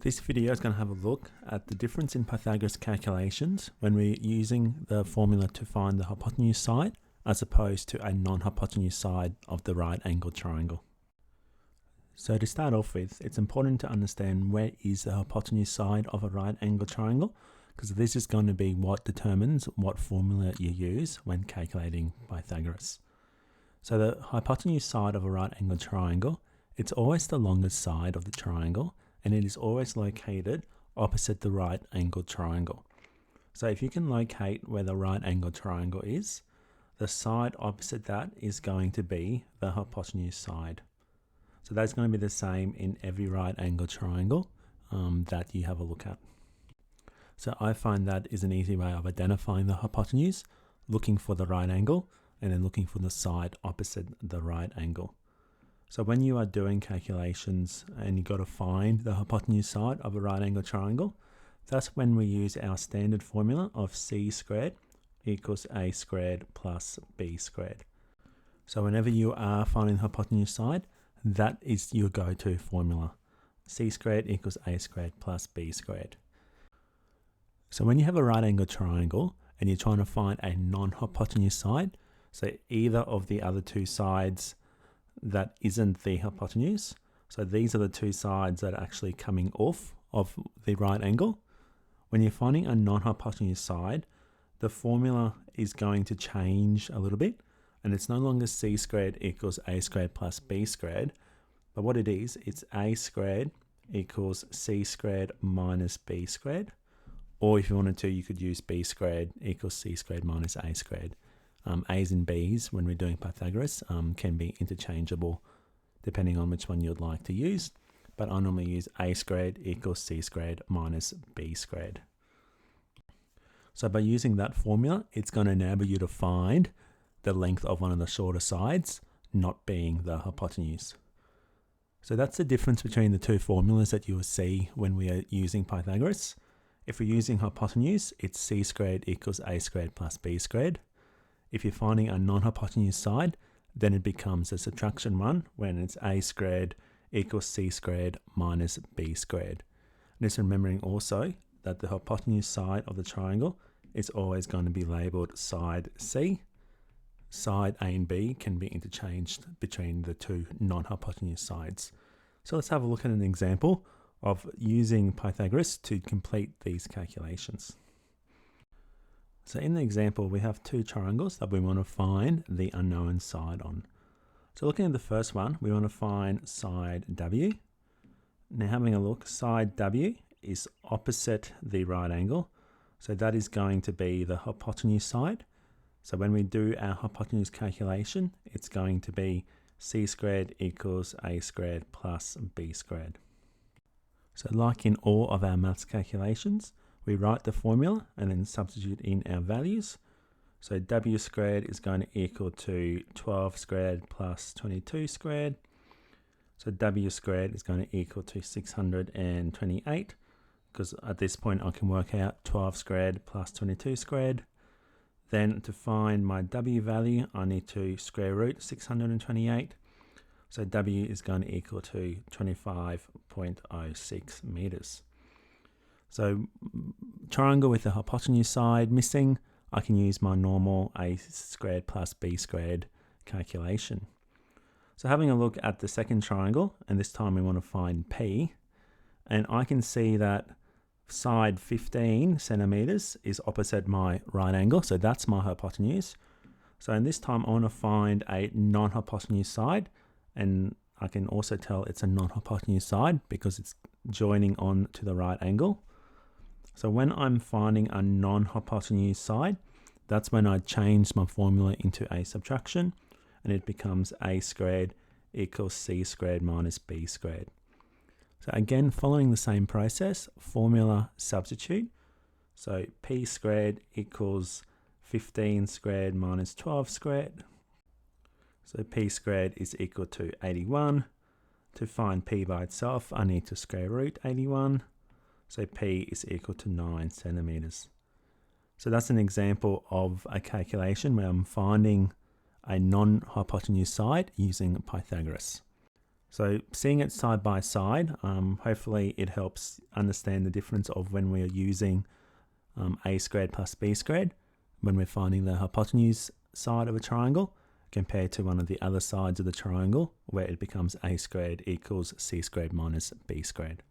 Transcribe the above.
This video is going to have a look at the difference in Pythagoras calculations when we're using the formula to find the hypotenuse side as opposed to a non-hypotenuse side of the right angled triangle. So to start off with, it's important to understand where is the hypotenuse side of a right angled triangle, because this is going to be what determines what formula you use when calculating Pythagoras. So the hypotenuse side of a right angled triangle, it's always the longest side of the triangle, and it is always located opposite the right angled triangle. So if you can locate where the right angled triangle is, the side opposite that is going to be the hypotenuse side. So that's going to be the same in every right angled triangle that you have a look at. So I find that is an easy way of identifying the hypotenuse, looking for the right angle, and then looking for the side opposite the right angle. So when you are doing calculations and you've got to find the hypotenuse side of a right angled triangle, that's when we use our standard formula of c squared equals a squared plus b squared. So whenever you are finding the hypotenuse side, that is your go-to formula. C squared equals a squared plus b squared. So when you have a right angled triangle and you're trying to find a non-hypotenuse side, so either of the other two sides that isn't the hypotenuse, so these are the two sides that are actually coming off of the right angle. When you're finding a non-hypotenuse side, the formula is going to change a little bit, and it's no longer c squared equals a squared plus b squared, but what it is, it's a squared equals c squared minus b squared, or if you wanted to, you could use b squared equals c squared minus a squared. A's and B's, when we're doing Pythagoras, can be interchangeable depending on which one you'd like to use, but I normally use a squared equals c squared minus b squared. So by using that formula, it's going to enable you to find the length of one of the shorter sides, not being the hypotenuse. So that's the difference between the two formulas that you will see when we are using Pythagoras. If we're using hypotenuse, it's c squared equals a squared plus b squared. If you're finding a non-hypotenuse side, then it becomes a subtraction one when it's a squared equals c squared minus b squared. And just remembering also that the hypotenuse side of the triangle is always going to be labelled side C. Side A and B can be interchanged between the two non-hypotenuse sides. So let's have a look at an example of using Pythagoras to complete these calculations. So in the example, we have two triangles that we want to find the unknown side on. So looking at the first one, we want to find side W. Now having a look, side W is opposite the right angle. So that is going to be the hypotenuse side. So when we do our hypotenuse calculation, it's going to be c squared equals a squared plus b squared. So like in all of our maths calculations, we write the formula and then substitute in our values. So w squared is going to equal to 12 squared plus 22 squared. So w squared is going to equal to 628, because at this point I can work out 12 squared plus 22 squared. Then to find my w value, I need to square root 628. So w is going to equal to 25.06 meters. So triangle with the hypotenuse side missing, I can use my normal a squared plus b squared calculation. So having a look at the second triangle, and this time we want to find P, and I can see that side 15 centimeters is opposite my right angle, so that's my hypotenuse. So in this time I want to find a non-hypotenuse side, and I can also tell it's a non-hypotenuse side because it's joining on to the right angle. So when I'm finding a non-hypotenuse side, that's when I change my formula into a subtraction, and it becomes a squared equals c squared minus b squared. So again, following the same process, formula substitute. So p squared equals 15 squared minus 12 squared. So p squared is equal to 81. To find p by itself, I need to square root 81. So P is equal to 9 centimeters. So that's an example of a calculation where I'm finding a non-hypotenuse side using Pythagoras. So seeing it side by side, hopefully it helps understand the difference of when we are using a squared plus b squared when we're finding the hypotenuse side of a triangle compared to one of the other sides of the triangle where it becomes a squared equals c squared minus b squared.